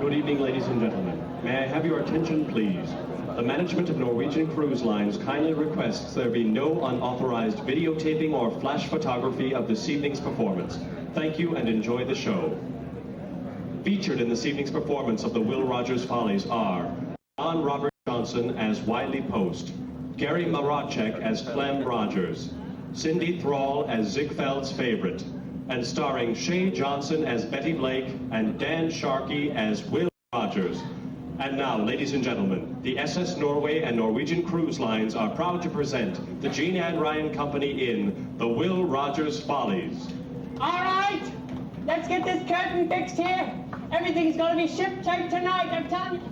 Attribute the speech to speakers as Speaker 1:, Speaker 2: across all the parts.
Speaker 1: Good evening, ladies and gentlemen. May I have your attention, please? The management of Norwegian Cruise Lines kindly requests there be no unauthorized videotaping or flash photography of this evening's performance. Thank you and enjoy the show. Featured in this evening's performance of the Will Rogers Follies are John Robert Johnson as Wiley Post, Gary Marachek as Clem Rogers, Cindy Thrall as Ziegfeld's favorite, and starring Shea Johnson as Betty Blake and Dan Sharkey as Will Rogers. And now, ladies and gentlemen, the SS Norway and Norwegian Cruise Lines are proud to present the Jean Ann Ryan Company in the Will Rogers Follies.
Speaker 2: All right, let's get this curtain fixed here. Everything's going to be ship-shape tonight, I'm telling you.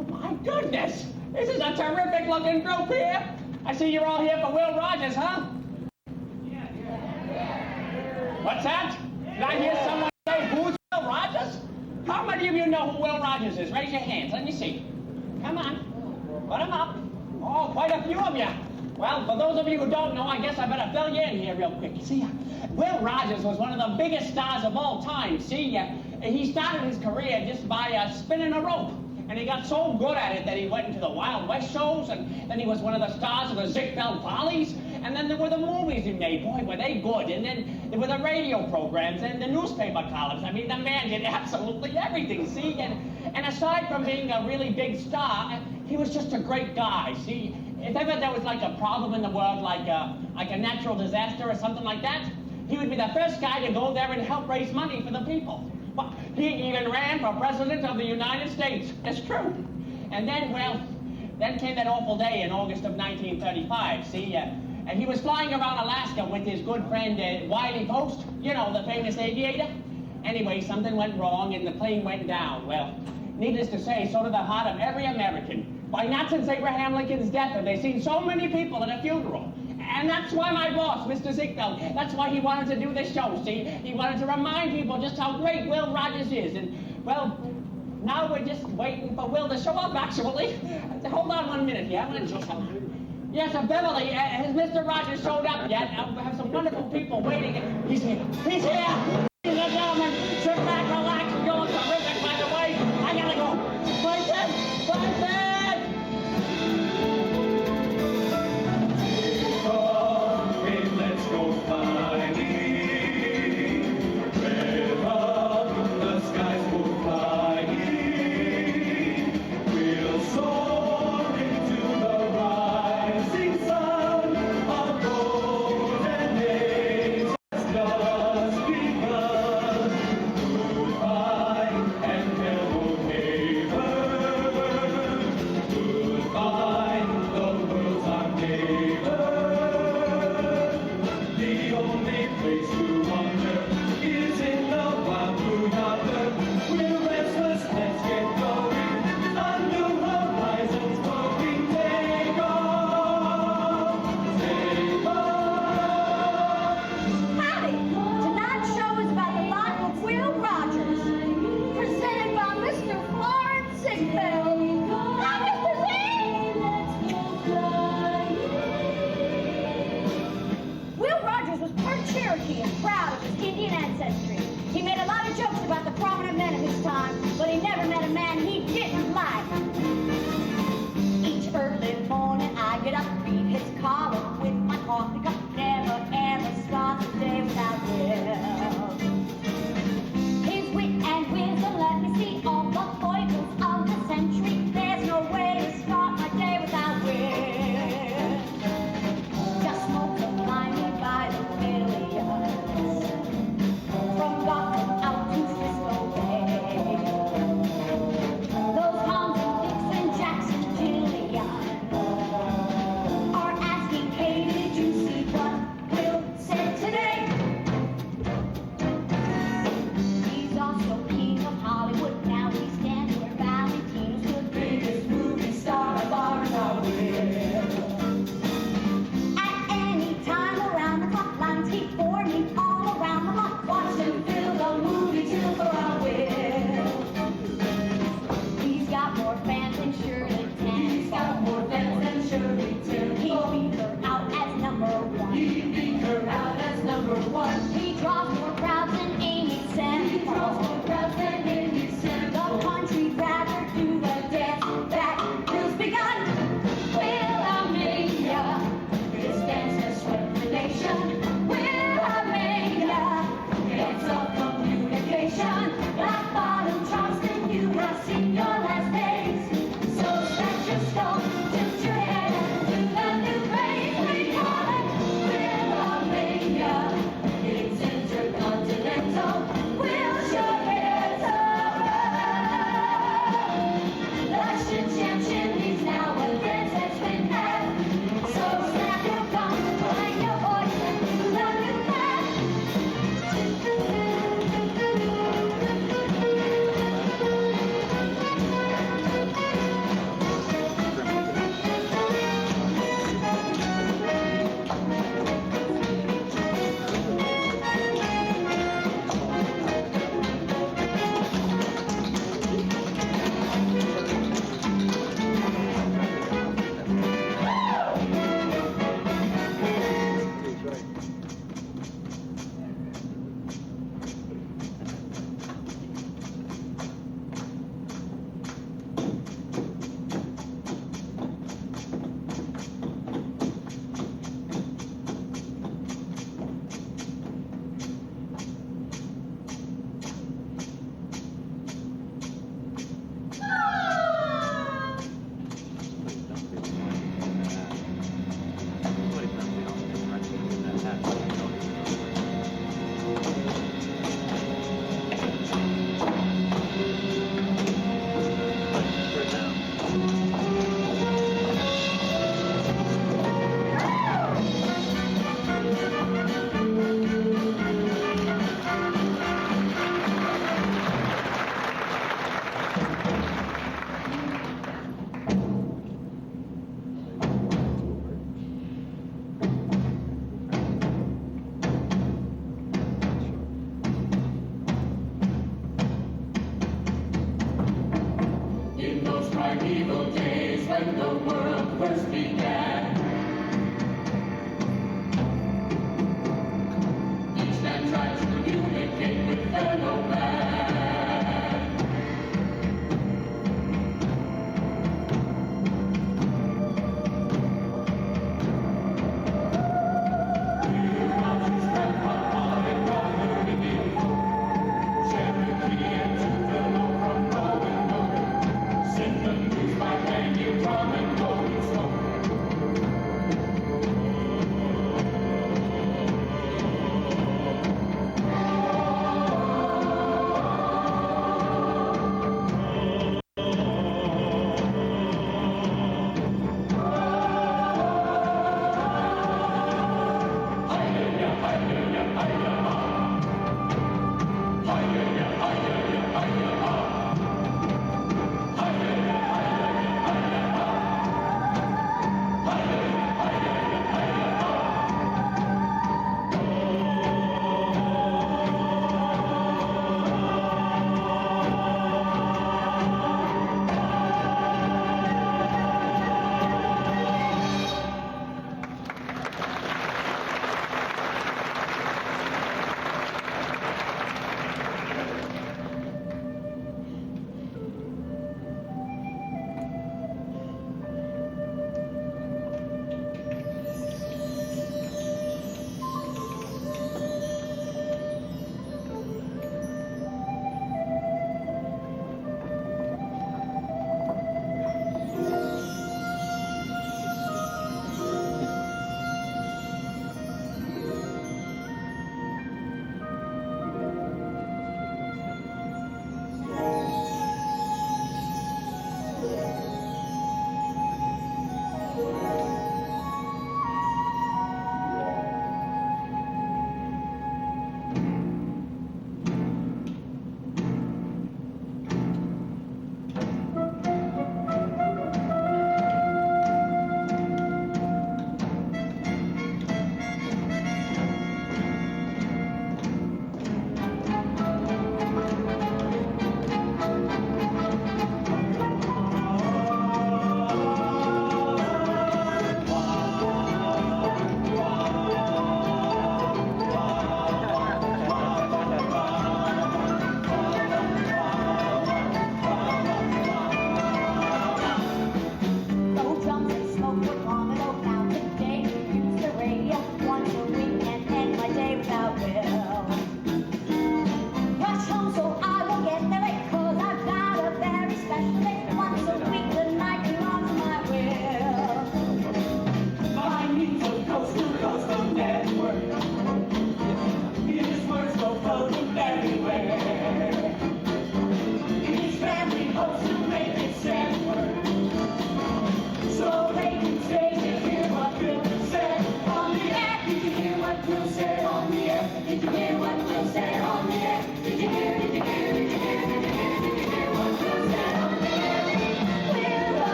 Speaker 2: Oh, my goodness, this is a terrific-looking group here. I see you're all here for Will Rogers, huh? What's that? Did I hear someone say, who's Will Rogers? How many of you know who Will Rogers is? Raise your hands. Let me see. Come on. Put them up. Oh, quite a few of you. Well, for those of you who don't know, I guess I better fill you in here real quick. See, Will Rogers was one of the biggest stars of all time. See, he started his career just by spinning a rope. And he got so good at it that he went into the Wild West shows, and then he was one of the stars of the Ziegfeld Follies. And then there were the movies he made. Boy, were they good. And then there were the radio programs and the newspaper columns. I mean, the man did absolutely everything, see? And aside from being a really big star, he was just a great guy, see? If ever there was like a problem in the world, like a natural disaster or something like that, he would be the first guy to go there and help raise money for the people. But he even ran for president of the United States. It's true. And then, well, then came that awful day in August of 1935, see? And he was flying around Alaska with his good friend Wiley Post, you know, the famous aviator. Anyway, something went wrong and the plane went down. Well, needless to say, so did the heart of every American. Why, not since Abraham Lincoln's death have they seen so many people at a funeral. And that's why my boss, Mr. Ziegfeld, that's why he wanted to do this show, see? He wanted to remind people just how great Will Rogers is. And, well, now we're just waiting for Will to show up, actually. Hold on 1 minute here. I want to do something. Yes, Beverly, has Mr. Rogers showed up yet? We have some wonderful people waiting. He's here. He's here! Ladies and gentlemen, sit back, relax, and go terrific, by the way. I gotta go. Vincent! Vincent!
Speaker 3: Let's go flying. Where up the skies go flying. We'll soar into the rising sun. Our golden age has just begun. Goodbye and hello neighbor. Goodbye, the world's our neighbor. The only place to wander is in the wild blue yonder. We're restless, let's get going. On new horizons, going, take off, take off.
Speaker 4: Howdy! Tonight's show is about the life of Will Rogers, presented by Mr. Florence Ziegfeld. Hi, Mr. Z! Will Rogers was part Cherokee and proud of his Indian ancestry. He made a lot of jokes about the prominent men of his time, but he never met a man he didn't like. Each early morning I get up, read his column with my coffee cup. Never ever starts a day without Will. His wit and wisdom let me see all the foibles of the century. There's no way to start my day without Will. Just multiply me by the millions, from Gotham out to Frisco Bay. Those Thompson, Dixon, Jackson, Jillian are asking, hey, did you see what Will said today? He's also king of Hollywood, now he stands where Valentino stood.
Speaker 3: Biggest movie star of ours, our Will.
Speaker 4: At any time around the clock, lines keep forming all around the block.
Speaker 3: Watch him fill the movie till for our Will.
Speaker 4: He's got more fans than Shirley
Speaker 3: He's got
Speaker 4: Temple.
Speaker 3: more fans than Shirley
Speaker 4: He
Speaker 3: Temple.
Speaker 4: beat her out as number one.
Speaker 3: He beat her out as number one.
Speaker 4: He draws more crowds than Amy
Speaker 3: He draws
Speaker 4: Semple.
Speaker 3: more crowds than Amy
Speaker 4: The
Speaker 3: Semple. when the world first began. Each man tried to communicate with fellow man.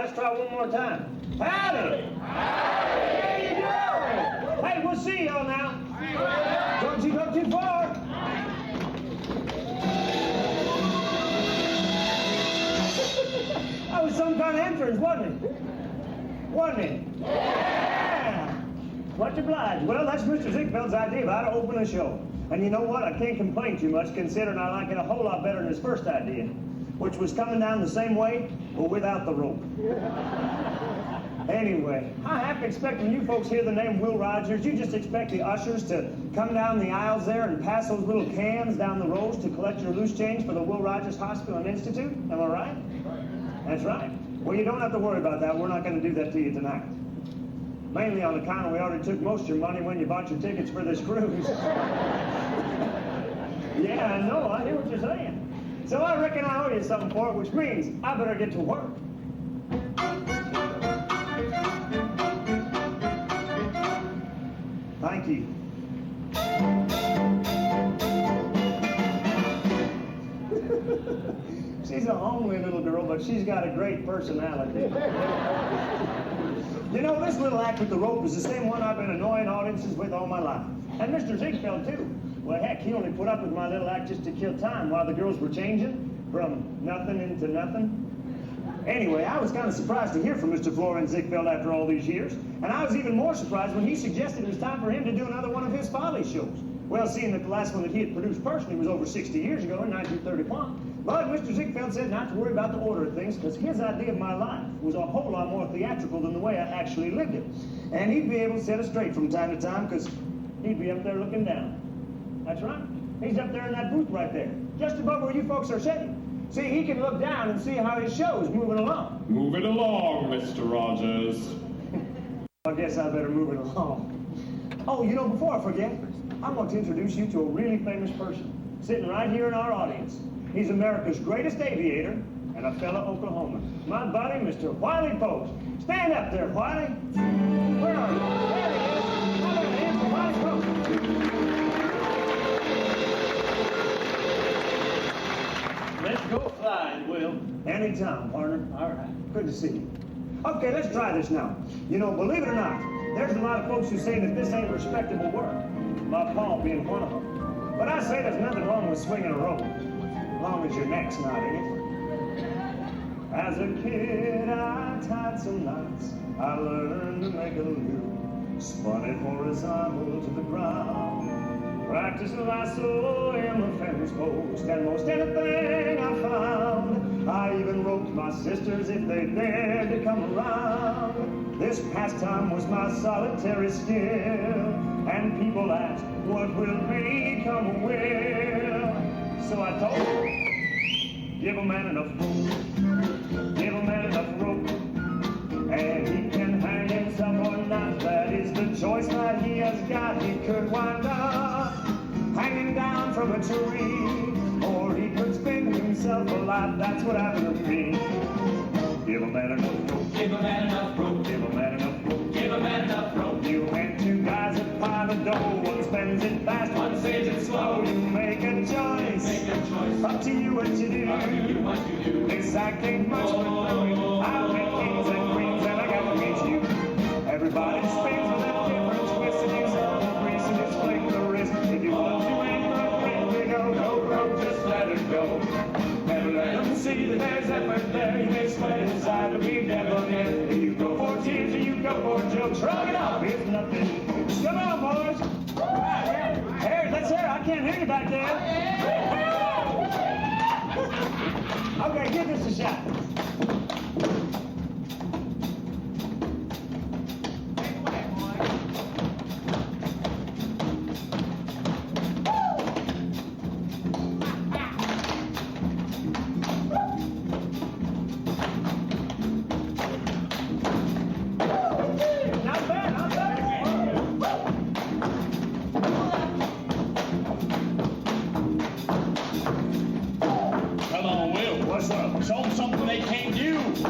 Speaker 5: let's try one more time. Howdy! Howdy! There you go! Hey, we'll see y'all now. Don't you go too far. That was some kind of entrance, wasn't it? Wasn't it? Yeah! Much obliged. Well, that's Mr. Ziegfeld's idea of how to open a show. And you know what? I can't complain too much, considering I like it a whole lot better than his first idea, which was coming down the same way, but without the rope. Anyway, I half expect when you folks hear the name Will Rogers, you just expect the ushers to come down the aisles there and pass those little cans down the rows to collect your loose change for the Will Rogers Hospital and Institute. Am I right? That's right. Well, you don't have to worry about that. We're not going to do that to you tonight. Mainly on account of we already took most of your money when you bought your tickets for this cruise. Yeah, I know. I hear what you're saying. So I reckon I owe you something for it, which means I better get to work. Thank you. She's a homely little girl, but she's got a great personality. You know, this little act with the rope is the same one I've been annoying audiences with all my life. And Mr. Ziegfeld, too. Well, heck, he only put up with my little act just to kill time while the girls were changing from nothing into nothing. Anyway, I was kind of surprised to hear from Mr. Florian Ziegfeld after all these years. And I was even more surprised when he suggested it was time for him to do another one of his Follies shows. Well, seeing that the last one that he had produced personally was over 60 years ago in 1931. But Mr. Ziegfeld said not to worry about the order of things because his idea of my life was a whole lot more theatrical than the way I actually lived it. And he'd be able to set us straight from time to time because he'd be up there looking down. That's right. He's up there in that booth right there, just above where you folks are sitting. See, he can look down and see how his show is moving along.
Speaker 6: Move it along, Mr. Rogers.
Speaker 5: I guess I better move it along. Oh, you know, before I forget, I want to introduce you to a really famous person sitting right here in our audience. He's America's greatest aviator and a fellow Oklahoman. My buddy, Mr. Wiley Post. Stand up there, Wiley. Where are you? There he is. How about a hand for Wiley Post?
Speaker 7: Let's go flying, Will.
Speaker 5: Anytime, partner.
Speaker 7: All right.
Speaker 5: Good to see you. Okay, let's try this now. You know, believe it or not, there's a lot of folks who say that this ain't respectable work. My Paul being one of them. But I say there's nothing wrong with swinging a rope, as long as your neck's not in it. As a kid, I tied some knots. I learned to make a loop, spun it horizontal to the ground. Practiced the lasso in the fence post, and most anything I found. I even roped my sisters if they dared to come around. This pastime was my solitary skill, and people asked, what will become a will? So I told them, give a man enough rope, give a man enough rope, and he can hang himself or not. That is the choice that he has got. He could wind up hanging down from a tree, or he could spin himself alive. That's what happened to me. Give a man enough rope.
Speaker 3: Give a man enough rope.
Speaker 5: Give a man enough rope.
Speaker 3: Give a man enough rope.
Speaker 5: You and two guys that pile the dough. One spends it fast,
Speaker 3: One saves it slow.
Speaker 5: You make a choice.
Speaker 3: Make a choice.
Speaker 5: Up to you what you do.
Speaker 3: Up to you what you do.
Speaker 5: Exactly much with knowing. I'll make kings and queens, and I got to meet you. Everybody spins with a different twist, and use all the grease and just flick the wrist. If you want to aim for a friend, you go, no rope, just let it go. Never let them see that there's effort there. You may sweat inside to be debonair. If you go for tears or you go for jokes, rock it up, it's nothing. Come on, boys. Hey, let's hear it. I can't hear you back there. Okay, give this a shot. Not bad, not bad.
Speaker 6: Come on, Will.
Speaker 5: What's up?
Speaker 6: Show them something they can't do.
Speaker 5: Give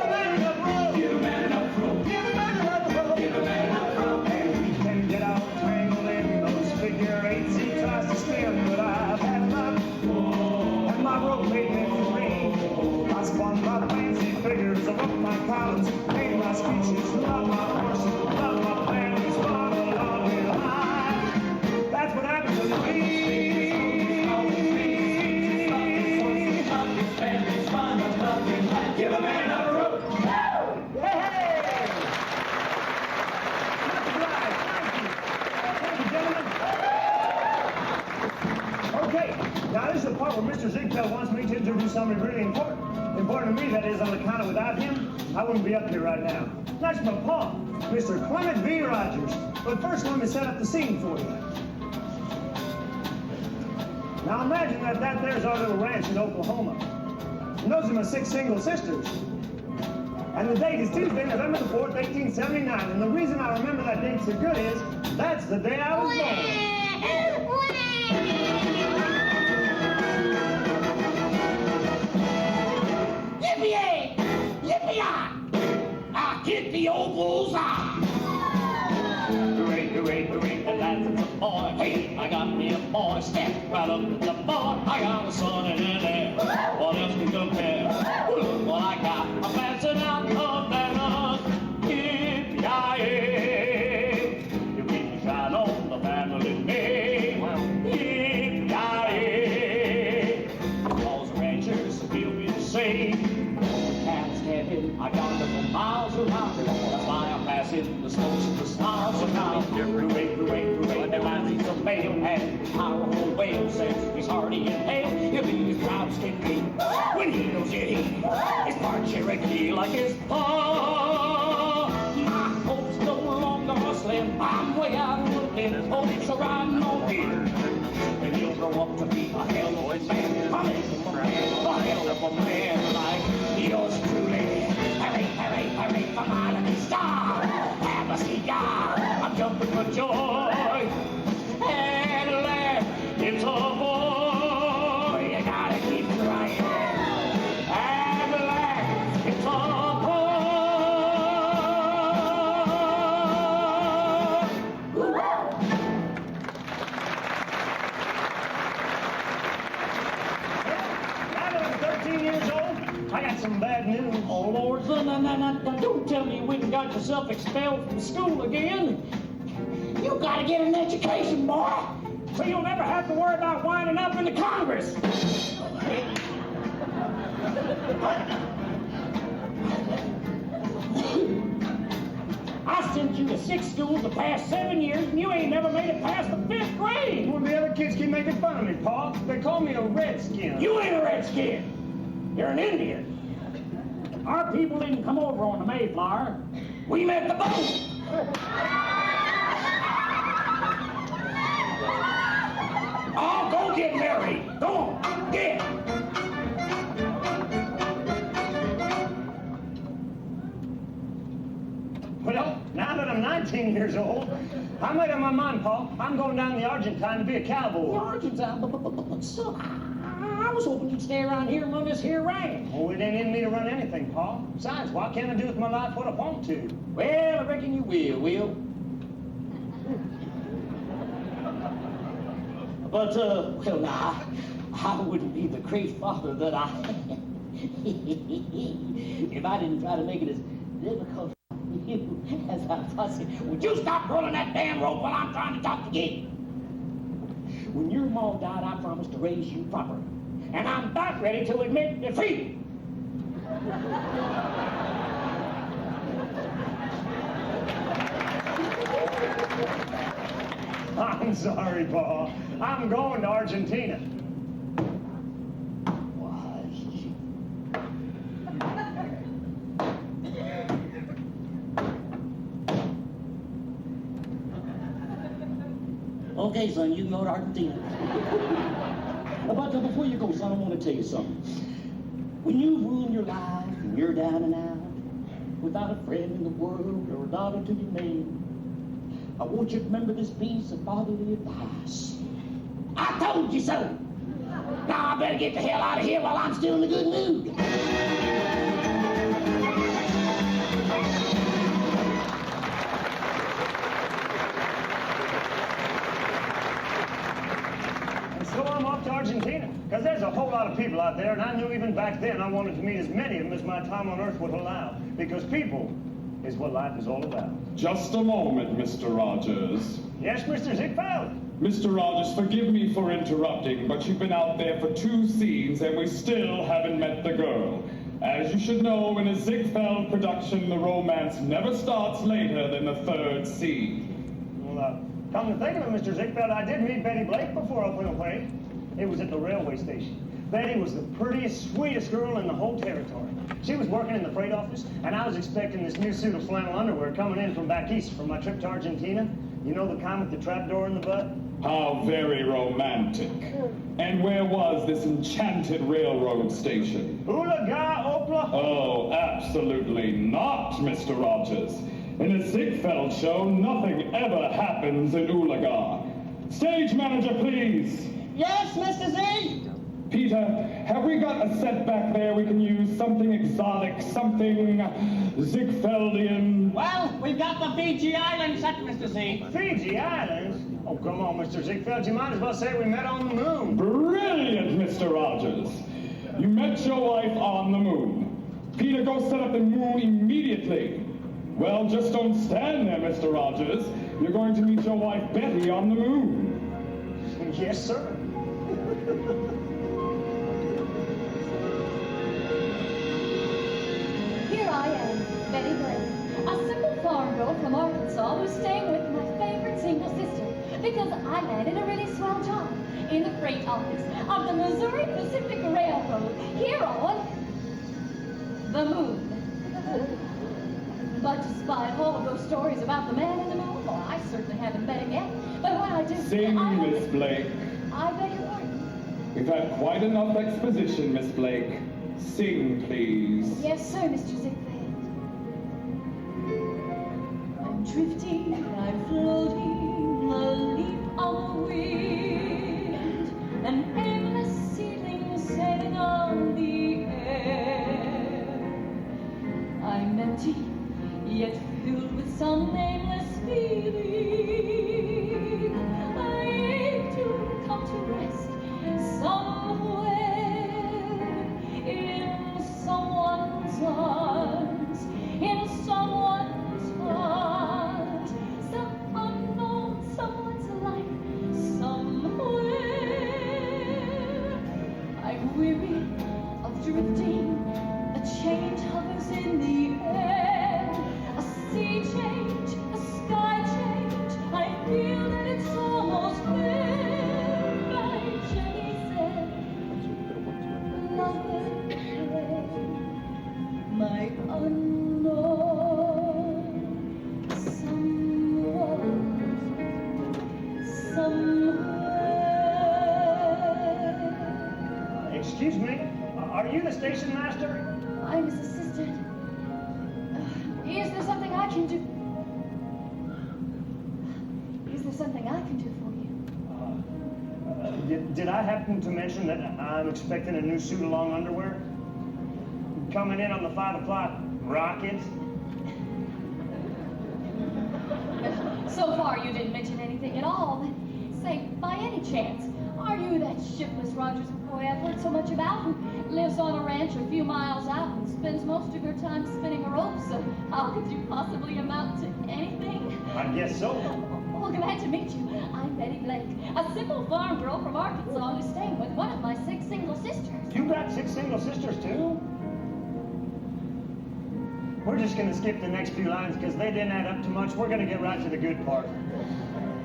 Speaker 5: a man enough rope.
Speaker 3: Give a man enough rope.
Speaker 5: Give a man enough rope.
Speaker 3: Give a man enough rope.
Speaker 5: And we can get out tangled in those but Mr. Ziegfeld wants me to introduce somebody really important. Important to me, that is, on account of without him, I wouldn't be up here right now. That's my pa, Mr. Clement V. Rogers. But first, let me set up the scene for you. Now imagine that there's our little ranch in Oklahoma. And those are my 6 single sisters. And the date is Tuesday, November the 4th, 1879. And the reason I remember that date so good is, that's the day I was born.
Speaker 2: Yippee-yay! Yippee-yah! I'll get the old bullseye! Hooray, hooray, hooray, the lads of the boy. Hey, I got me a boy, step right up to the boy. I got a son and an heir. What else can compare? Look what I got. I'm passing out of banners. Yippee-yay! You keep me shine on the family name. Yippee-yay! All the ranchers feel me the same. I got them for miles around. That's why I'm passing the smokes and the stars around. Hooray, hooray, hooray, the man he's a male. And powerful whale says he's hardy and hale. He'll be as proud as can be when he knows that he is part Cherokee like his pa. My hopes no longer are slim. I'm way out of the thin. Hopes are riding on here. And he'll grow up to be a hell of a man. A hell of a man like yours truly. Hurry, hurry, hurry, come on, let me start. Have a cigar, I'm jumping for joy. And laugh, it's a boy. You gotta keep trying. And laugh, it's a
Speaker 5: Now that I'm 13 years old, I got some bad news.
Speaker 2: Oh, Lord, son, don't tell me you went and got yourself expelled from school again. You gotta get an education, boy, so you'll never have to worry about winding up in the Congress. I sent you to 6 schools the past 7 years, and you ain't never made it past the 5th grade.
Speaker 5: Well, the other kids keep making fun of me, Pa. They call me a redskin.
Speaker 2: You ain't a redskin. You're an Indian. Our people didn't come over on the Mayflower. We met the boat. Oh, go get married. Go on, get.
Speaker 5: Well, now that I'm 19 years old, I made up my mind, Pa. I'm going down the Argentine to be a cowboy.
Speaker 2: The Argentine, but so I was hoping you'd stay around here and run this here ranch.
Speaker 5: Oh, it ain't in me to run anything, Pa. Besides, why can't I do with my life what I want to?
Speaker 2: Well, I reckon you will. But, well, now, I wouldn't be the great father that I am if I didn't try to make it as difficult for you as I possibly. Would you stop pulling that damn rope while I'm trying to talk to you? When your mom died, I promised to raise you proper. And I'm about ready to admit defeat.
Speaker 5: I'm sorry, Pa. I'm going to Argentina.
Speaker 2: Okay, son, you can go to Argentina. But before you go, son, I want to tell you something. When you ruin your life and you're down and out, without a friend in the world or a daughter to your name, I want you to remember this piece of fatherly advice. I told you so. Now I better get the hell out of here while I'm still in a good mood.
Speaker 5: So I'm off to Argentina, because there's a whole lot of people out there, and I knew even back then I wanted to meet as many of them as my time on Earth would allow, because people is what life is all about.
Speaker 6: Just a moment, Mr. Rogers.
Speaker 5: Yes, Mr. Ziegfeld?
Speaker 6: Mr. Rogers, forgive me for interrupting, but you've been out there for 2 scenes and we still haven't met the girl. As you should know, in a Ziegfeld production, the romance never starts later than the 3rd scene.
Speaker 5: Well, come to think of it, Mr. Ziegfeld, I did meet Betty Blake before I went away. It was at the railway station. Betty was the prettiest, sweetest girl in the whole territory. She was working in the freight office, and I was expecting this new suit of flannel underwear coming in from back east from my trip to Argentina. You know, the kind with the trapdoor in the butt?
Speaker 6: How very romantic. And where was this enchanted railroad station?
Speaker 5: Oolaga, Oklahoma.
Speaker 6: Oh, absolutely not, Mr. Rogers. In a Ziegfeld show, nothing ever happens in Oolaga. Stage manager, please.
Speaker 2: Yes, Mr. Z?
Speaker 6: Peter, have we got a set back there we can use? Something exotic, something Ziegfeldian?
Speaker 2: Well, we've got the Fiji Island set, Mr. Z.
Speaker 5: Fiji Islands? Oh, come on, Mr. Ziegfeld. You might as well say we met on the moon.
Speaker 6: Brilliant, Mr. Rogers. You met your wife on the moon. Peter, go set up the moon immediately. Well, just don't stand there, Mr. Rogers. You're going to meet your wife Betty on the moon.
Speaker 5: Yes, sir.
Speaker 4: Here I am, Betty Blake, a simple farm girl from Arkansas who's staying with my favorite single sister because I landed a really swell job in the freight office of the Missouri Pacific Railroad here on the moon. But despite all of those stories about the man in the moon, well, I certainly haven't met him yet. But when I do,
Speaker 6: Sing, Miss Blake.
Speaker 4: I beg your pardon.
Speaker 6: We've had quite enough exposition, Miss Blake. Sing, please.
Speaker 4: Yes, sir, Mr. Ziegfeld. I'm drifting, I'm floating, a leaf on the wind, an aimless seedling sailing on the air. I'm empty, yet filled with some nameless feeling. I ache to come to rest somewhere in someone's arms, in someone's heart, some unknown someone's life somewhere. I'm weary of drifting, a change hovers in the air, a sea change, a sky change. I feel that it's almost there. My Jenny said, "Lover, pray, my unknown someone, somewhere."
Speaker 5: Excuse me, are you the station master?
Speaker 4: I'm his assistant. Is there something I can do? Is there something I can do for you?
Speaker 5: Did I happen to mention that I'm expecting a new suit of long underwear? Coming in on the 5 o'clock rocket?
Speaker 4: So far, you didn't mention anything at all. Say, by any chance, are you that shiftless Rogers boy I've heard so much about who lives on a ranch a few miles out and spends most of her time spinning a rope? So how could you possibly amount to anything?
Speaker 5: I guess so.
Speaker 4: Well, glad to meet you. I'm Betty Blake, a simple farm girl from Arkansas who's staying with one of my 6 single sisters.
Speaker 5: You got 6 single sisters, too? We're just going to skip the next few lines because they didn't add up too much. We're going to get right to the good part.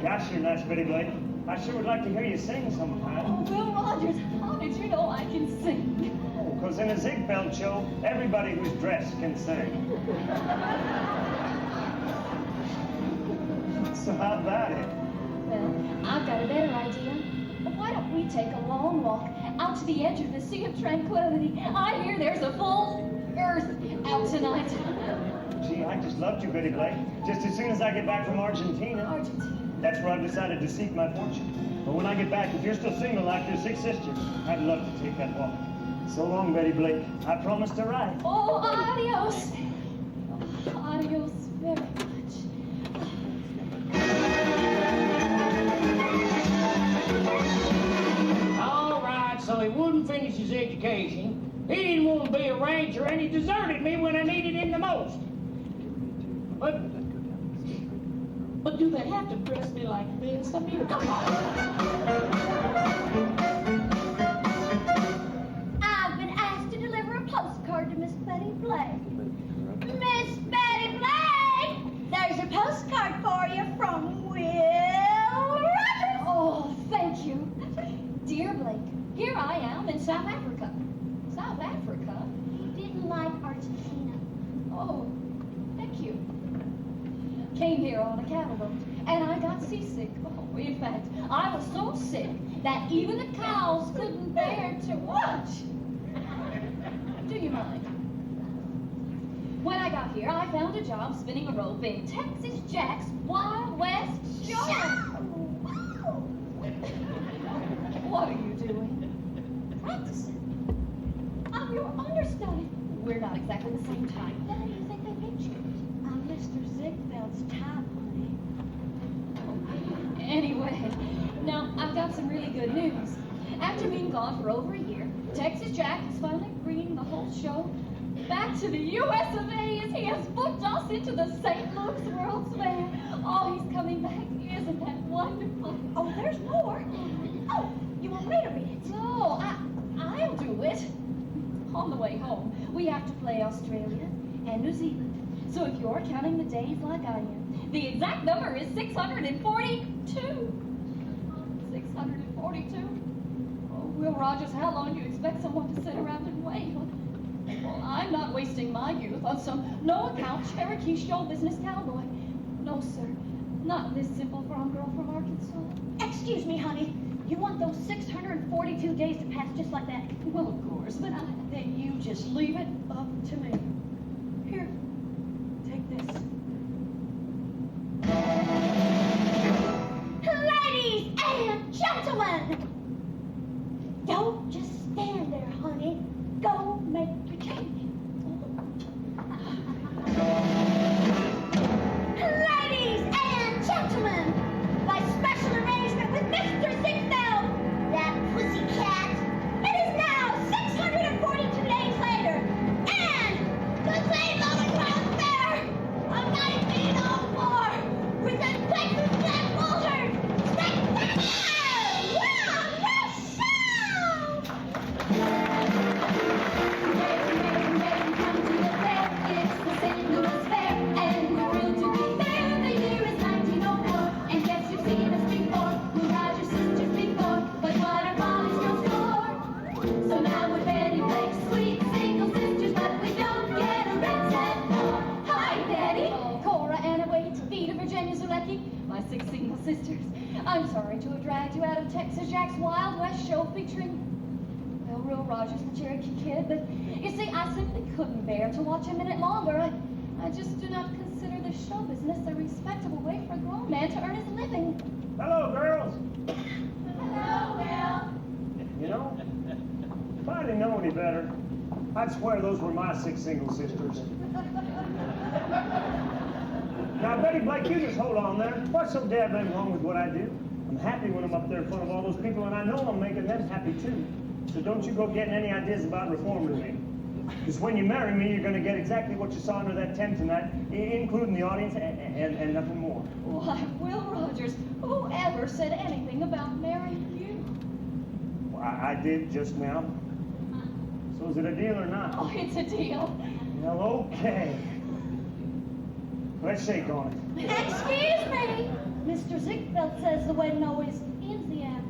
Speaker 5: Gosh, you're nice, Betty Blake. I sure would like to hear you sing sometime.
Speaker 4: Oh, Will Rogers, how did you know I can sing?
Speaker 5: Oh, because in a Ziegfeld show, everybody who's dressed can sing. So how about it?
Speaker 4: Well, I've got a better idea. Why don't we take a long walk out to the edge of the Sea of Tranquility? I hear there's a full Earth out tonight.
Speaker 5: Gee, I just loved you, Betty Blake. Just as soon as I get back from Argentina.
Speaker 4: Argentina.
Speaker 5: That's where I've decided to seek my fortune. But when I get back, if you're still single like your 6 sisters, I'd love to take that walk. So long, Betty Blake. I promise to write.
Speaker 4: Oh, adios. Adios very much.
Speaker 2: All right, so he wouldn't finish his education. He didn't want to be a ranger, and he deserted me when I needed him the most. But do they have to dress me like this? I mean, come on.
Speaker 4: I've been asked to deliver a postcard to Miss Betty Blake. Miss Betty Blake, there's a postcard for you from Will Rogers. Oh, thank you. Dear Blake, here I am in South Africa. Came here on a cattle boat, and I got seasick. Oh, in fact, I was so sick that even the cows couldn't bear to watch. Do you mind? When I got here, I found a job spinning a rope in Texas Jack's Wild West Show. What are you doing? Practicing. I'm your understudy. We're not exactly the same type. How do you think they picked you? I'm Mr. Ziegfeld's type, honey. Anyway, now I've got some really good news. After being gone for over a year, Texas Jack is finally bringing the whole show back to the U.S. of A. as he has booked us into the St. Luke's World's Fair. Oh, he's coming back. Isn't that wonderful?
Speaker 8: Oh, there's more. Oh, you want me to read it?
Speaker 4: No, I'll do it. On the way home, we have to play Australia and New Zealand. So if you're counting the days like I am, the exact number is 642. 642? Oh, Will Rogers, how long do you expect someone to sit around and wait? Well, I'm not wasting my youth on some no-account Cherokee show business cowboy. No, sir. Not this simple farm girl from Arkansas.
Speaker 8: Excuse me, honey. You want those 642 days to pass just like that?
Speaker 4: Well, of course, but then you just leave it up to me. Here, take this.
Speaker 8: Ladies and gentlemen! Don't just stand there, honey. Go make your change. Ladies and gentlemen, by special arrangement with Mr. Ziegfeld, that pussycat, it is now 642 days later, and the St. Louis World's Fair of 1904 presents Texas Jack Walter, Spectacular Wild West Show! Come to the fair, it's the St. Louis Fair, and we're thrilled to be there. The year is 1904, and yes, you've seen us before. We'll ride your sisters before, but what are Follies your score? So now we're Betty Blake's sweet single sisters, but we don't get a red cent more. Hi, Betty.
Speaker 4: Oh, Cora, Anna Waite, Vita, Virginia Zulecki, my 6 single sisters. I'm sorry to have dragged you out of Texas Jack's Wild West show featuring, well, Will Rogers, the Cherokee Kid, but you see, I simply couldn't bear to watch a minute longer. I just do not consider the show business a respectable way for a grown man to earn his living.
Speaker 5: Hello, girls.
Speaker 4: Hello, Will.
Speaker 5: You know, if I didn't know any better, I'd swear those were my 6 single sisters. Now, Betty Blake, you just hold on there. What's so damn wrong with what I do? I'm happy when I'm up there in front of all those people, and I know I'm making them happy too. So don't you go getting any ideas about reforming me. Because when you marry me, you're going to get exactly what you saw under that tent tonight, including the audience and nothing more.
Speaker 4: Why, Will Rogers, whoever said anything about marrying you?
Speaker 5: Well, I did just now. So is it a deal or not?
Speaker 4: Oh, it's a deal.
Speaker 5: Well, okay. Let's shake on it.
Speaker 8: Excuse me. Mr. Ziegfeld says the wedding always ends the end.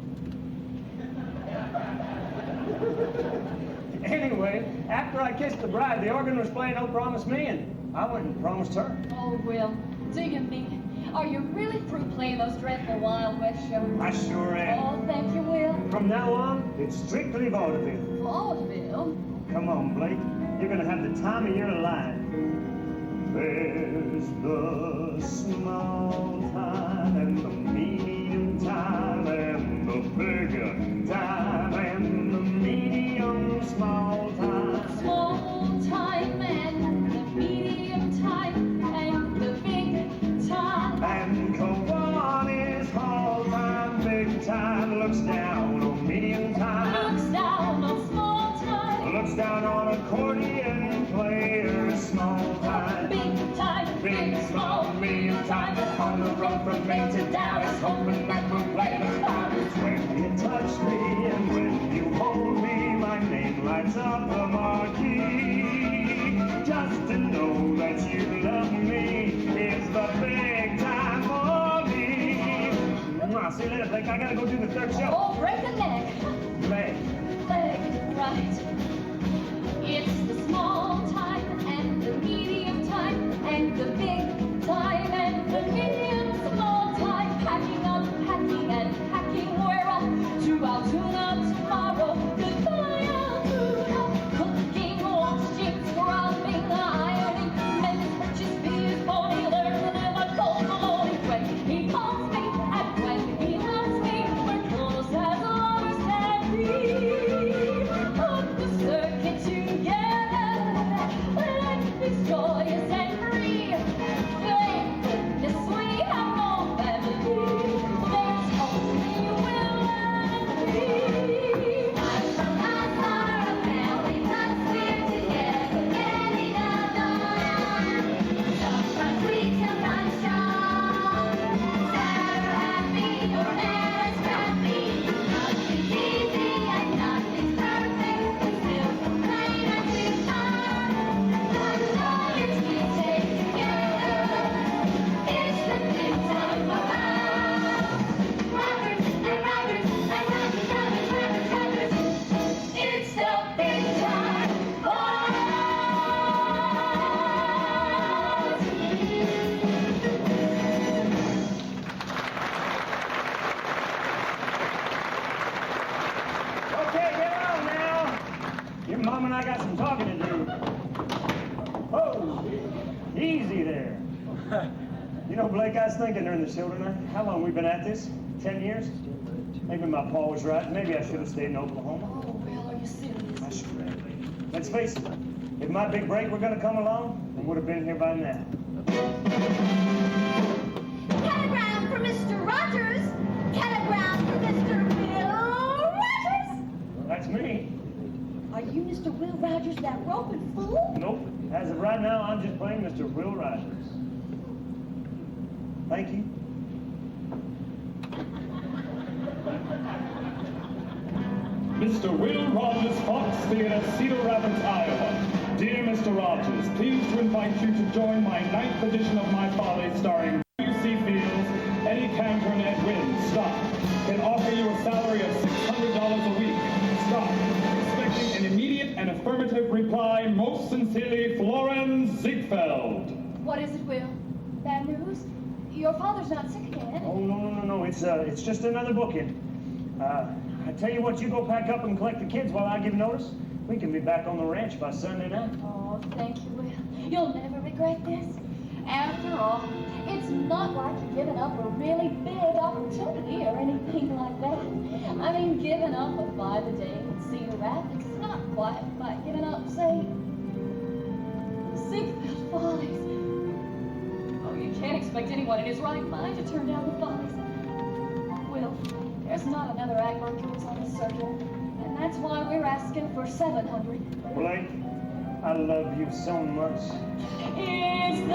Speaker 5: Anyway, after I kissed the bride, the organ was playing "Oh Promise Me," and I went and promised her.
Speaker 4: Oh, Will, do you mean? Are you really through playing those dreadful Wild West shows?
Speaker 5: I sure am.
Speaker 4: Oh, thank you, Will.
Speaker 5: From now on, it's strictly vaudeville.
Speaker 4: Vaudeville?
Speaker 5: Come on, Blake. You're gonna have the time of your life. There's the small time and the medium time and the bigger time and the medium small time.
Speaker 4: Small time and the medium time and the big time.
Speaker 5: And Kiwanis whole time, big time, looks down on medium time.
Speaker 4: Looks down on small time.
Speaker 5: Looks down on accordion players, small time.
Speaker 4: Big, small, medium time.
Speaker 5: On the road from Maine to Dallas, hoping that we'll play the Follies. When you touch me and when you hold me, my name lights up the marquee. Just to know that you love me is the big time for me. See you later, Blake. I gotta go do the third show.
Speaker 4: Oh, break the neck.
Speaker 5: Leg.
Speaker 4: Leg, right. It's the small time and the medium time and the big time and the
Speaker 5: You know, Blake, I was thinking during the show tonight, how long we've been at this? 10 years? Maybe my pa was right. Maybe I should have stayed in Oklahoma.
Speaker 8: Oh, Will, are you serious?
Speaker 5: I swear. Let's face it, if my big break were going to come along, I would have been here by now.
Speaker 4: Telegram for Mr. Rogers. Telegram for Mr. Will Rogers.
Speaker 5: That's me.
Speaker 4: Are you Mr. Will Rogers, that roping fool?
Speaker 5: Nope. As of right now, I'm just playing Mr. Will Rogers. Thank you.
Speaker 6: Mr. Will Rogers, Fox Theater, Cedar Rapids, Iowa. Dear Mr. Rogers, pleased to invite you to join my 9th edition of my Follies starring W.C. Fields, Eddie Cantor, and Ed Wynn. Stop. Can offer you a salary of $600 a week. Stop. Expecting an immediate and affirmative reply. Most sincerely, Florence Ziegfeld.
Speaker 8: What is it, Will? Bad news? Your father's not sick again?
Speaker 5: Oh, no. It's just another booking. I tell you what, you go pack up and collect the kids while I give notice. We can be back on the ranch by Sunday night.
Speaker 8: Oh, thank you, Will. You'll never regret this. After all, it's not like you're giving up a really big opportunity or anything like that. I mean, giving up a 5-a-day in Cedar Rapids is not quite like giving up, say, Ziegfeld Follies. Oh, you can't expect anyone in his right mind to turn down the Follies. Will, there's not another act like yours on the circuit, and that's why we're asking for $700.
Speaker 5: Blake, I love you so much.
Speaker 8: It's the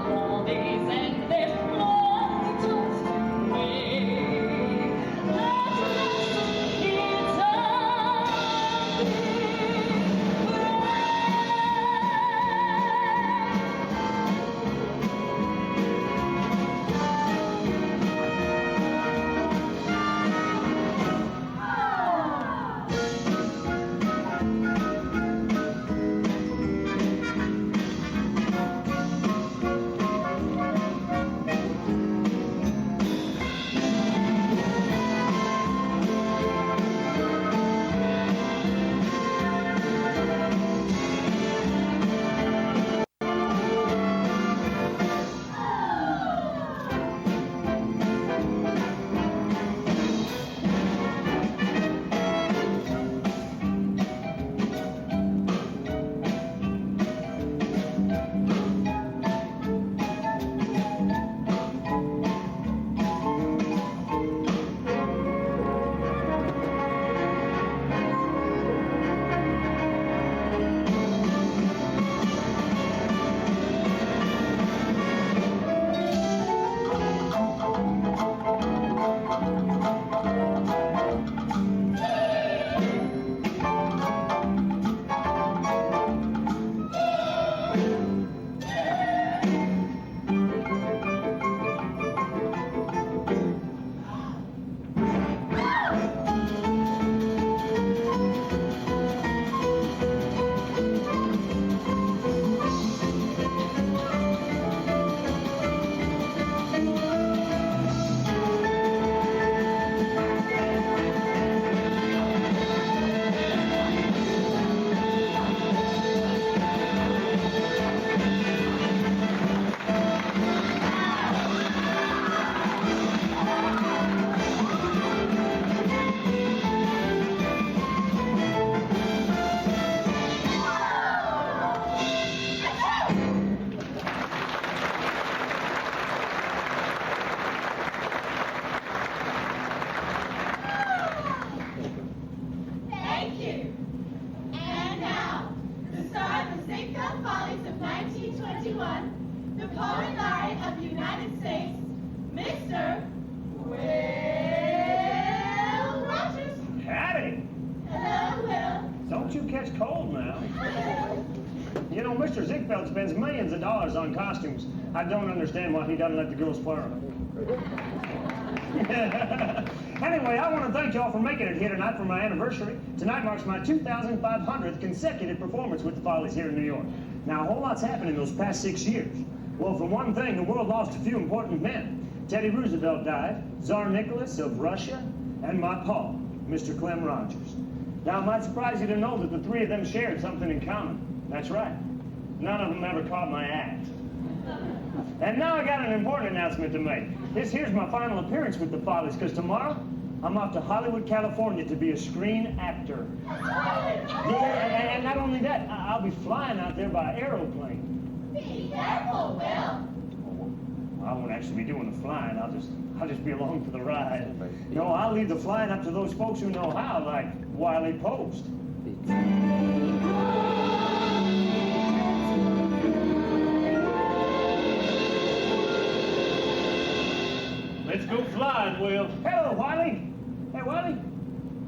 Speaker 8: Follies, and there's lots to make. Lots it's a
Speaker 5: Mr. Ziegfeld spends millions of dollars on costumes. I don't understand why he doesn't let the girls play them. Anyway, I want to thank y'all for making it here tonight for my anniversary. Tonight marks my 2,500th consecutive performance with the Follies here in New York. Now, a whole lot's happened in those past 6 years. Well, for one thing, the world lost a few important men. Teddy Roosevelt died, Tsar Nicholas of Russia, and my pa, Mr. Clem Rogers. Now, it might surprise you to know that the three of them shared something in common. That's right. None of them ever caught my act. And now I got an important announcement to make. This here's my final appearance with the Follies, because tomorrow I'm off to Hollywood, California to be a screen actor. Yeah, and not only that, I'll be flying out there by aeroplane.
Speaker 8: Be careful, Will.
Speaker 5: I won't actually be doing the flying. I'll just be along for the ride. No, I'll leave the flying up to those folks who know how, like Wiley Post.
Speaker 7: Let's go flying, Will.
Speaker 5: Hello, Wiley. Hey, Wiley.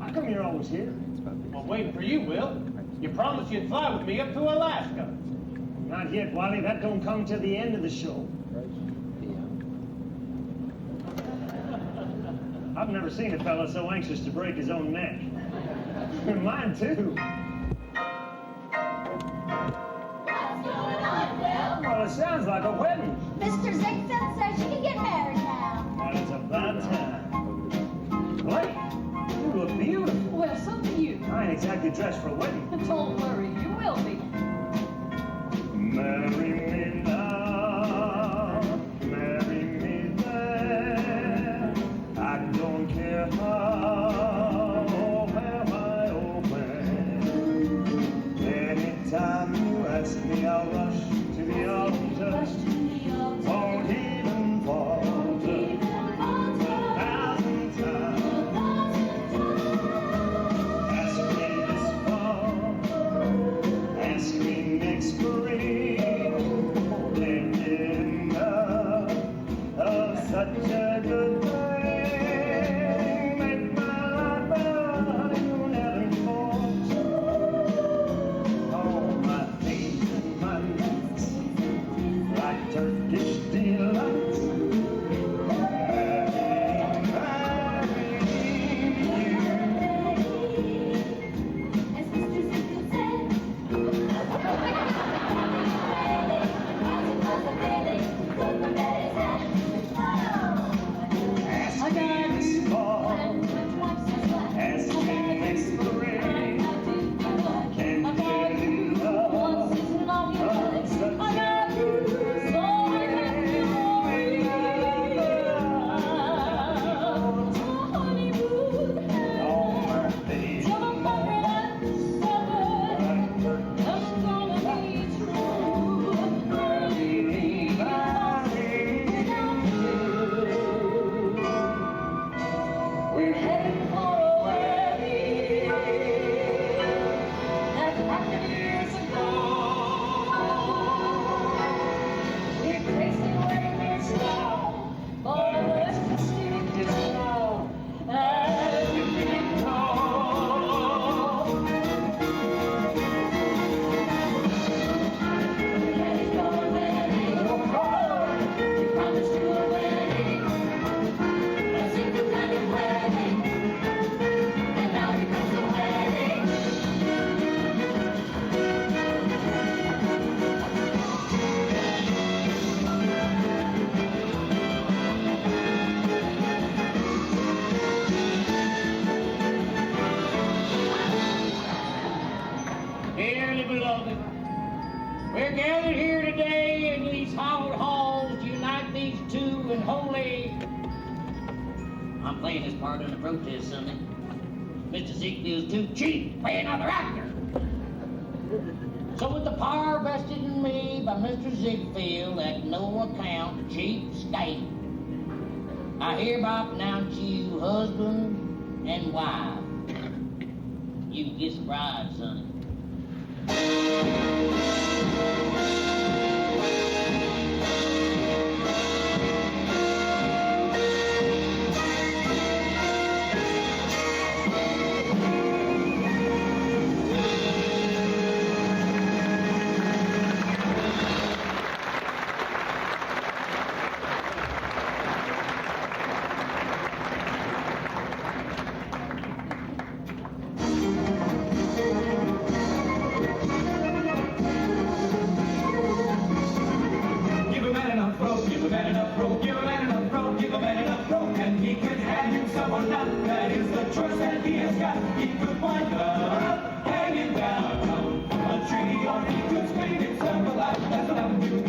Speaker 5: How come you're always here?
Speaker 7: I'm waiting for you, Will. You promised you'd fly with me up to Alaska.
Speaker 5: Not yet, Wiley. That don't come till the end of the show. I've never seen a fella so anxious to break his own neck. Mine, too.
Speaker 8: What's going on, Will?
Speaker 5: Well, it sounds like a wedding.
Speaker 4: Mr. Ziegfeld says you can get married now.
Speaker 5: Well, it's about time. Blake, you look beautiful.
Speaker 9: Well, so do you.
Speaker 5: I ain't exactly dressed for a wedding.
Speaker 9: Don't worry, you will be.
Speaker 5: Marry me now, marry me then. I don't care how or where I open. Anytime you ask me, I'll rush to the altar. Won't even falter. 1,000 times. Ask me this fall, ask me next spring. There enough of such a good thing. Make my life a honeymoon oh, my days and my nights, like Turkish delights.
Speaker 8: As Mr. Ziegfeld said.
Speaker 5: Ask me this fall, ask me next spring. Can you get enough of such a good all my days and nights, like Turkish
Speaker 8: We're headed for a wedding that happened years ago. We're crazy wearing snow, but let's just stick to snow as you can go. We're headed for a wedding. We promised you a wedding. Let's see the kind of wedding, and now here comes the wedding.
Speaker 2: Dearly beloved, we're gathered here today in these hallowed halls to unite these two in holy. I'm playing this part in the protest Sunday. Mr. Ziegfeld's too cheap to pay another actor. So with the power vested in me by Mr. Ziegfeld at no account cheapskate, I hereby pronounce you husband and wife. You can kiss the bride, sonny.
Speaker 3: Give a man enough rope, give a man enough rope, give a man enough rope, give a man enough rope, and he could have himself or not. That is the choice that he has got. He could wind up hanging down a tree, or he could spin himself alive. That's what I'm doing.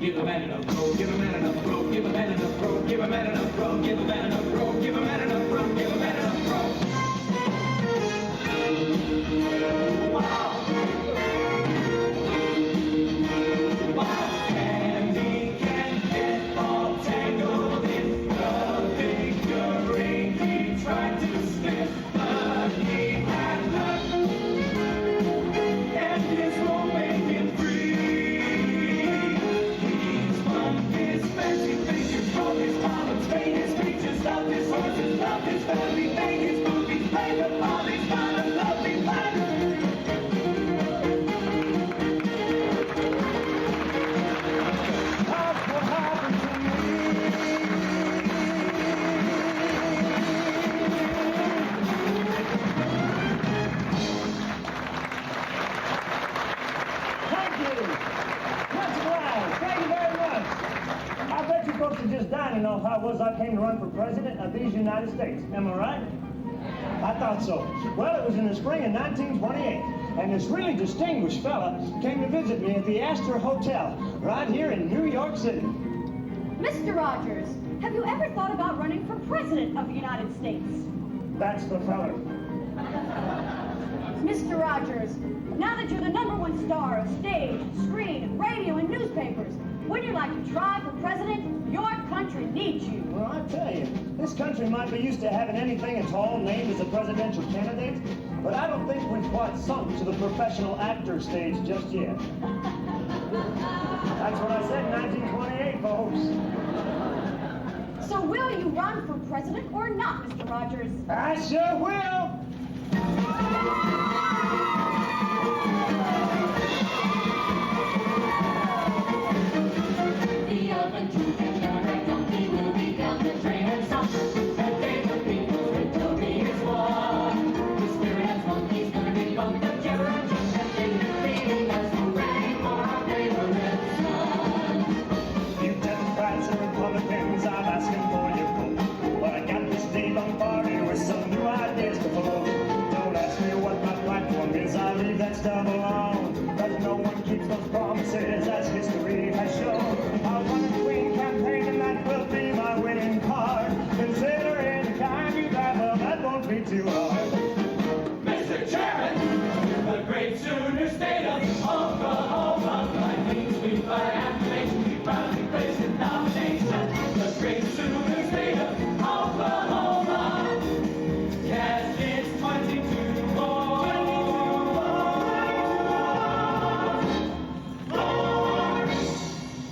Speaker 3: give a man enough rope, give a man enough rope, give a man enough rope, give a man enough rope, give a man enough rope, give a man enough rope, give a man enough rope. Wow! Wow! And he can't get all tangled in the figurine he tried to slip, but he had luck, and his rope made him free. He's won his fancy figures, broke his columns, made his features, loved his horses, loved his family, made his movies, played with Follies, found a lovely life.
Speaker 5: That's what happened to me. Thank you. Much obliged. Thank you very much. I bet you folks are just dying to know how it was I came to run for president of these United States. Am I right? I thought so. Well, it was in the spring of 1928, and this really distinguished fella came to visit me at the Astor Hotel right here in New York City.
Speaker 4: Mr. Rogers, have you ever thought about running for president of the United States?
Speaker 5: That's the fella.
Speaker 4: Mr. Rogers, now that you're the #1 star of stage, screen, radio, and newspapers, wouldn't you like to try for president? Your country needs you.
Speaker 5: Well, I tell you, this country might be used to having anything at all named as a presidential candidate, but I don't think we've quite sunk to the professional actor stage just yet. That's what I said in 1928, folks.
Speaker 4: So will you run for president or not, Mr. Rogers?
Speaker 5: I sure will.
Speaker 8: The elephant truth and the red donkey will be down the train and stop. That day the people's victory is won. The spirit and monkey's gonna be bumped the jabber and jump and they are feeling us hooray for our favorite son.
Speaker 5: You Democrats and Republicans, I'm asking for your vote. But I got this day-long party with some new ideas to promote. Don't ask me what my platform is, I leave that stuff alone. Cause no one keeps those promises, as history has shown. I'll run a clean campaign and that will be my winning card. Considering the kind you have, well, that won't be too hard.
Speaker 3: Mr. Chairman, the great Sooner state of Oklahoma, by means we by acclamation, we proudly place in nomination. The great Sooner state of Oklahoma, cast its 22 votes.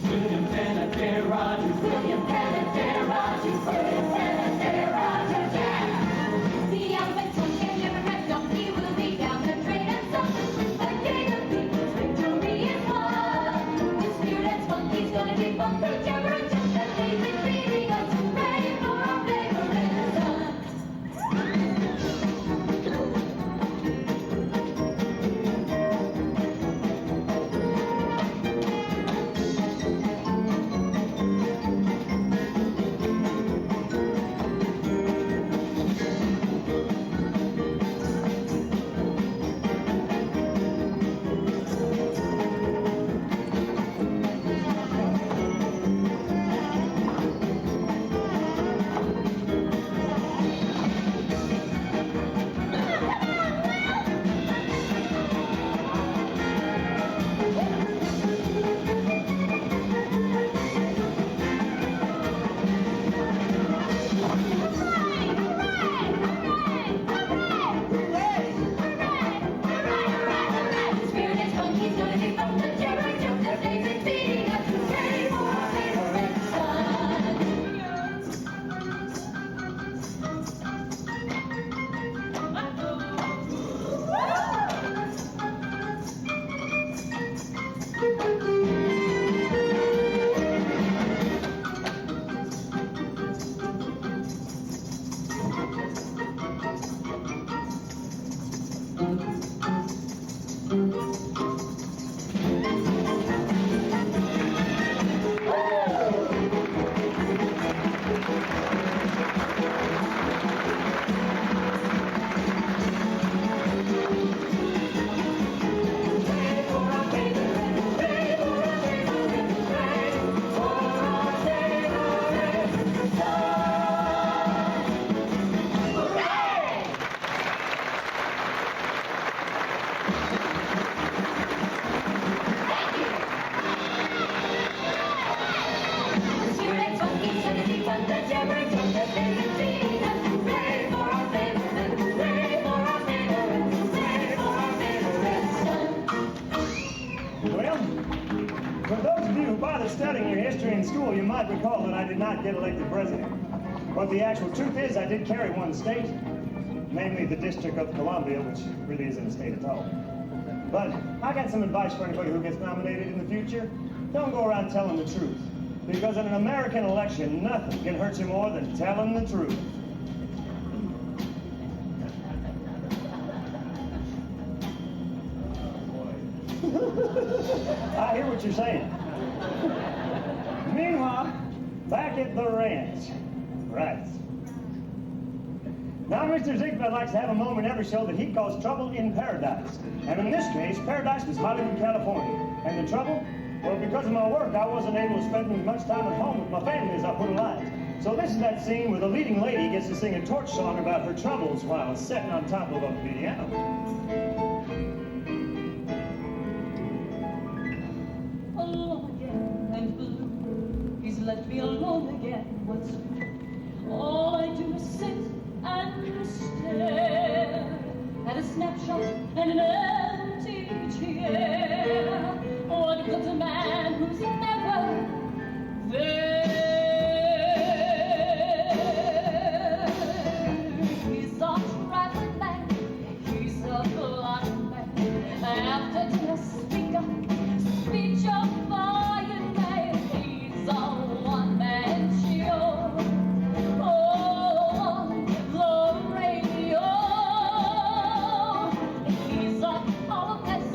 Speaker 3: William Penn Rogers,
Speaker 8: William Penn Rogers, William Penn Rogers, yeah! The elephant trunk and the red donkey will be down the train and stop. Again the people's victory is won. The spirit and monkey's gonna be bumped the jabber and jump and they've been feeding us hooray for our favorite son.
Speaker 5: of you who bother studying your history in school, you might recall that I did not get elected president. But the actual truth is I did carry one state, namely the District of Columbia, which really isn't a state at all. But I got some advice for anybody who gets nominated in the future. Don't go around telling the truth. Because in an American election, nothing can hurt you more than telling the truth. I hear what you're saying. Meanwhile, back at the ranch. Right. Now, Mr. Ziegfeld likes to have a moment every show that he calls Trouble in Paradise. And in this case, Paradise was Hollywood, California. And the trouble? Well, because of my work, I wasn't able to spend as much time at home with my family as I would have liked. So this is that scene where the leading lady gets to sing a torch song about her troubles while sitting on top of a piano.
Speaker 9: Alone again and blue. He's left me alone again. What's all I do is sit and stare at a snapshot and an empty chair. What good's a man who's never there? He's a traveling man. He's a blind man. After dinner, speak up. Speech of fire man, he's a one-man show. On the radio, he's a columnist,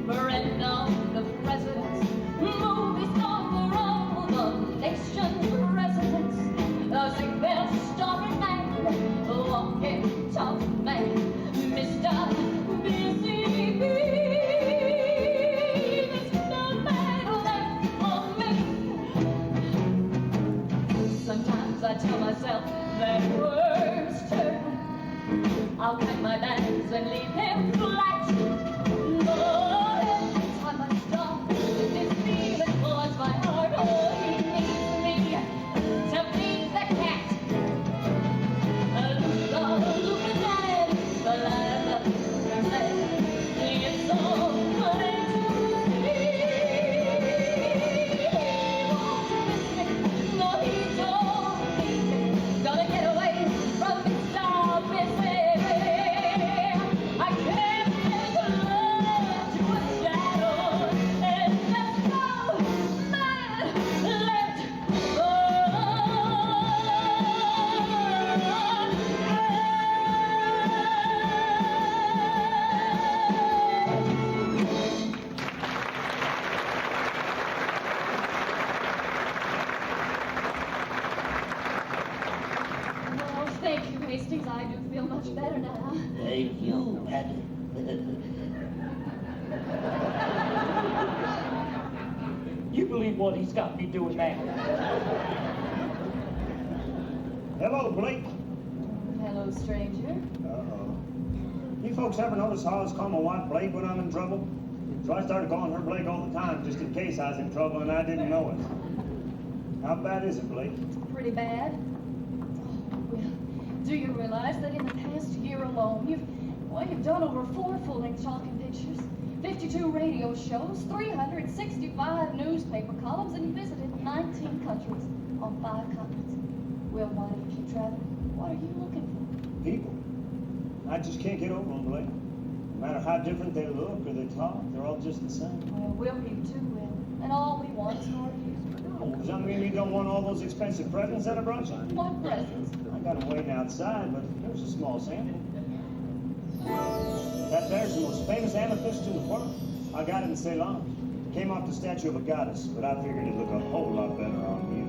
Speaker 9: friend of the president, movie star for all the nation's residents. A Ziegfeld starring man, walking tough man, Mr. Busy Bee. Sometimes I tell myself that words turn. I'll pack my bags and leave him flat. But every time I stop, this feeling floods my heart. Oh, he needs me to feed the cat. Look at that, the light of the land. It's so plain to see. He won't miss me, no, he don't. Gonna get away from Mr. Busy. I can't make love to a shadow, and there's no man left Oh, thank you, Hastings. I do feel much better now.
Speaker 10: Thank you, Patty. You believe what he's got me doing now?
Speaker 5: Hello, Blake.
Speaker 9: Hello, stranger.
Speaker 5: Uh-oh. You folks ever notice how I always call my wife Blake when I'm in trouble? So I started calling her Blake all the time, just in case I was in trouble and I didn't know it. How bad is it, Blake?
Speaker 9: Pretty bad. Well, do you realize that in the past year alone, you've done over 4 full-length talking pictures, 52 radio shows, 365 newspaper columns, and you visited 19 countries on 5 continents. Well, why do you keep traveling? What are you looking for?
Speaker 5: People. I just can't get over them, Blake. No matter how different they look or they talk, they're all just the same.
Speaker 9: Well, we'll be too, Will. And all we want is more of you.
Speaker 5: Oh, does that mean you don't want all those expensive presents that I brought you?
Speaker 9: What presents?
Speaker 5: I got them waiting outside, but there's a small sample. That there's the most famous amethyst in the world. I got it in Ceylon. Came off the statue of a goddess, but I figured it'd look a whole lot better on you.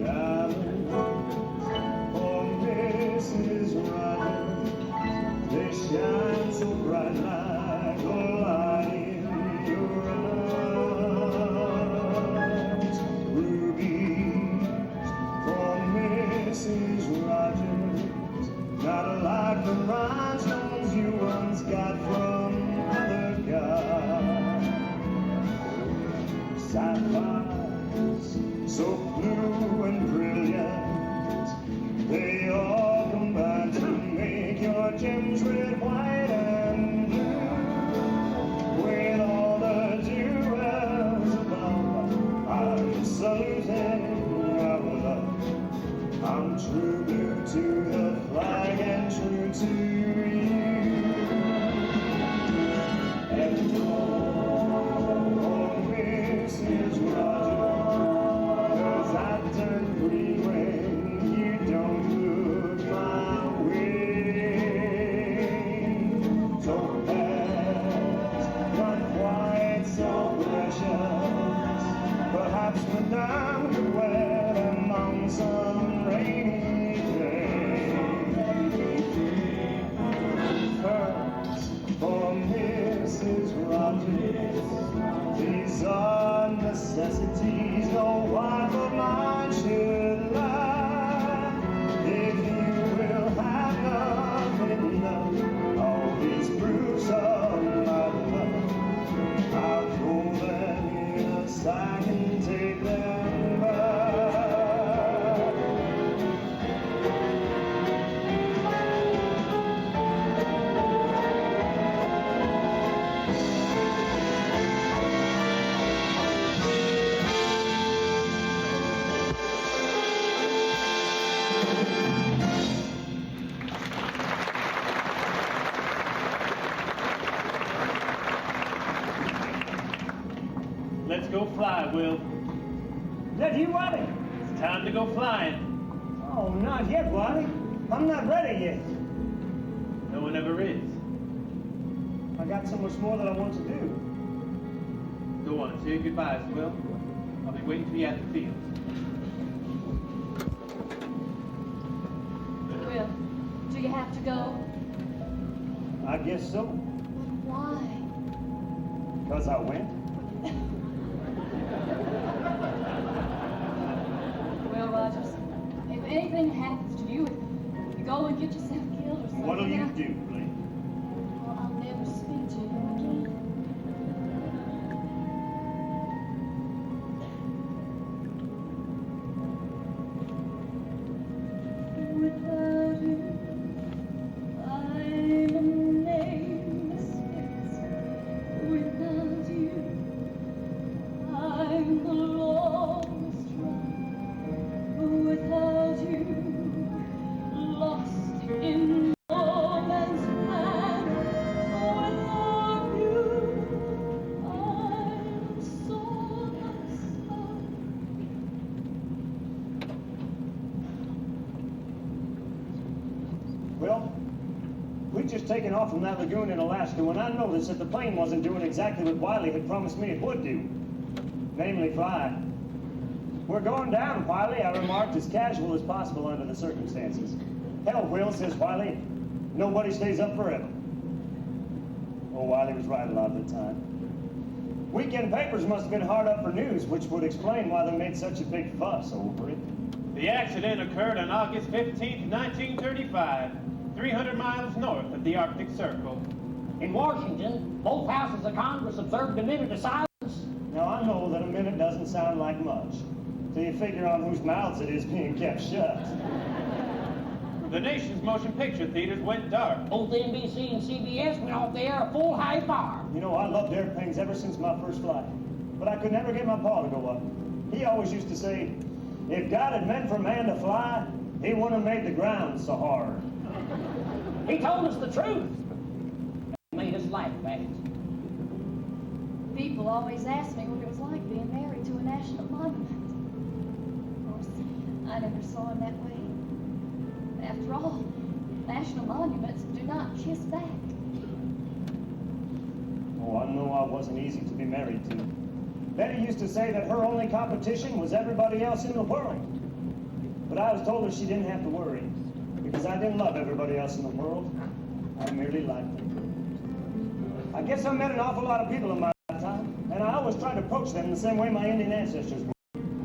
Speaker 5: Darling, for Mrs. Rogers, they shine so bright like a light in your eyes. Rubies for Mrs. Rogers, not like the rhinestones you once got from other guys. Sapphires, so blue and brilliant, they all combine to make your gems red, white, and blue. perhaps Madame could wear them on some rainy day. First, for Mrs. Rogers, these are necessities no wife of mine should lack. If you will have nothing love, all these proofs of my love, I'll throw them in a sack and take them back.
Speaker 7: Let's go fly, Will.
Speaker 5: Is that you, Wiley?
Speaker 7: It's time to go flying.
Speaker 5: Oh, not yet, Wiley. I'm not ready yet.
Speaker 7: No one ever is.
Speaker 5: I got so much more that I want to do.
Speaker 7: Go on, say your goodbyes, Will. I'll be waiting for you at the field.
Speaker 9: Will, do you have to go?
Speaker 5: I guess so,
Speaker 9: Why?
Speaker 5: because I went.
Speaker 9: Well, Rogers, if anything happens to you, if you go and get yourself killed or something,
Speaker 5: What'll you
Speaker 9: then
Speaker 5: do, Blake?
Speaker 9: well, I'll never speak to you again. Without you, I'm a nameless prince. Without you, I'm the longest run. Without you, lost in no man's land. Without you, I'm so unstuck.
Speaker 5: Well, we'd just taken off from that lagoon in Alaska when I noticed that the plane wasn't doing exactly what Wiley had promised me it would do. Namely, fly. We're going down, Wiley, I remarked, as casual as possible under the circumstances. Hell, Will, says Wiley, nobody stays up forever. Oh, Wiley was right a lot of the time. Weekend papers must have been hard up for news, which would explain why they made such a big fuss over it.
Speaker 7: The accident occurred on August 15th, 1935, 300 miles north of the Arctic Circle.
Speaker 10: In Washington, both houses of Congress observed a minute of silence.
Speaker 5: Now, I know that a minute doesn't sound like much, till you figure on whose mouths it is being kept shut.
Speaker 7: The nation's motion picture theaters went dark.
Speaker 10: Both NBC and CBS went off the air a full high bar.
Speaker 5: You know, I loved airplanes ever since my first flight, but I could never get my paw to go up. He always used to say, if God had meant for man to fly, he wouldn't have made the ground so hard.
Speaker 10: He told us the truth. Made us laugh at it.
Speaker 9: People always ask me what it was like being married to a national monument. Of course, I never saw him that way. After all, national monuments do not kiss back.
Speaker 5: Oh, I know I wasn't easy to be married to. Betty used to say that her only competition was everybody else in the world. But I was told her she didn't have to worry, because I didn't love everybody else in the world. I merely liked them. I guess I met an awful lot of people in my lifetime, and I always tried to approach them the same way my Indian ancestors were.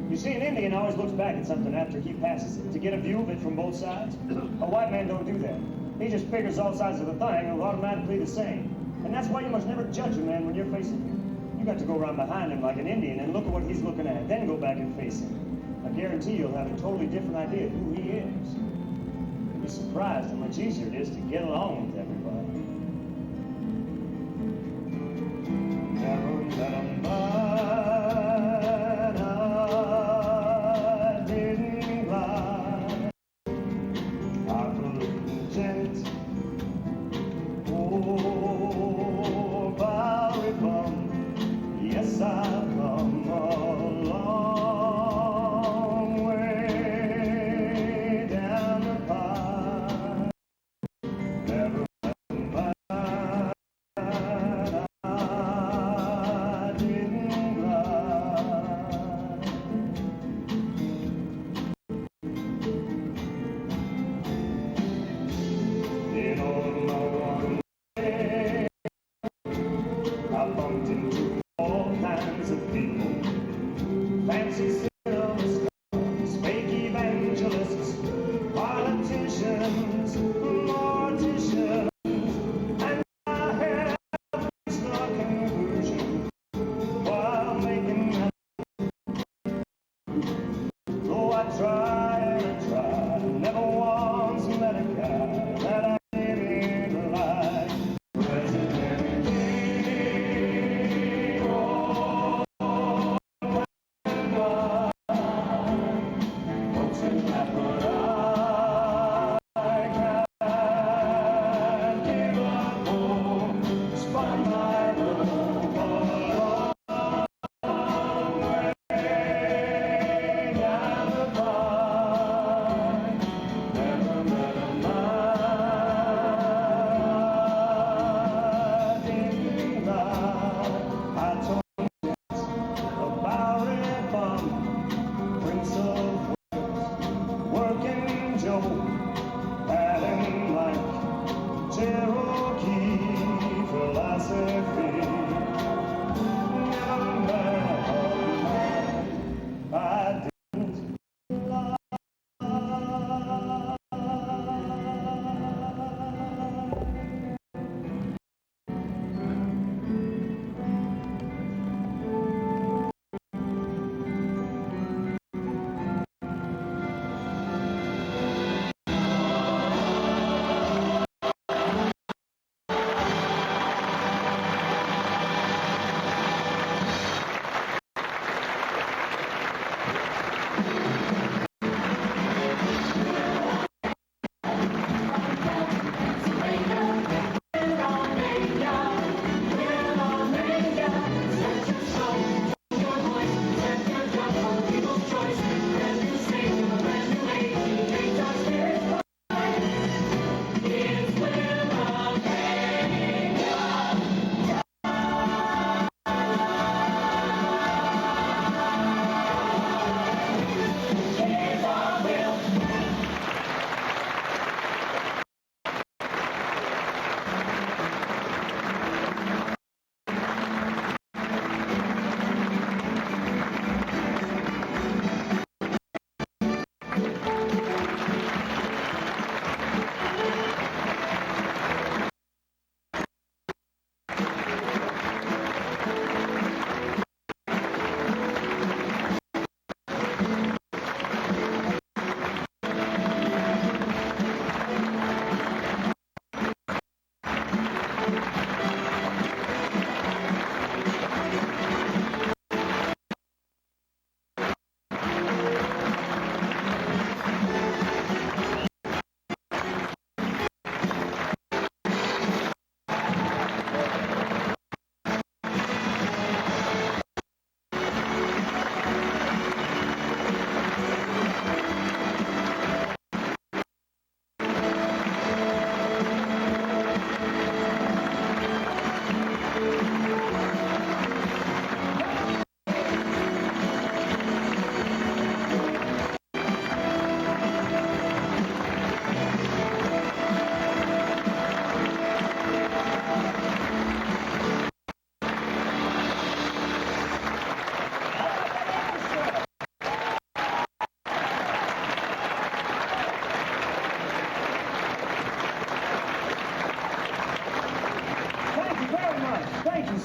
Speaker 5: You see, an Indian always looks back at something after he passes it, to get a view of it from both sides. A white man don't do that. He just figures all sides of the thing and will automatically the same. And that's why you must never judge a man when you're facing him. You got to go around behind him like an Indian and look at what he's looking at, then go back and face him. I guarantee you'll have a totally different idea of who he is. You'll be surprised how much easier it is to get along with everybody. Never met a man I didn't like. I couldn't gent. Oh, Bowery Bum. Yes, I've come a long way down the pike. Never met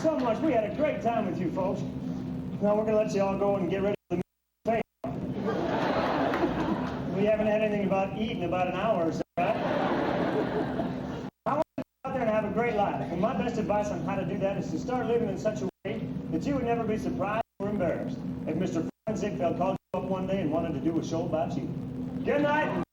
Speaker 5: so much. We had a great time with you folks. Now we're going to let you all go and get ready for the fame. We haven't had anything about eating about an hour or so, right? I want you to go out there and have a great life. And my best advice on how to do that is to start living in such a way that you would never be surprised or embarrassed if Mr. Ziegfeld called you up one day and wanted to do a show about you. Good night.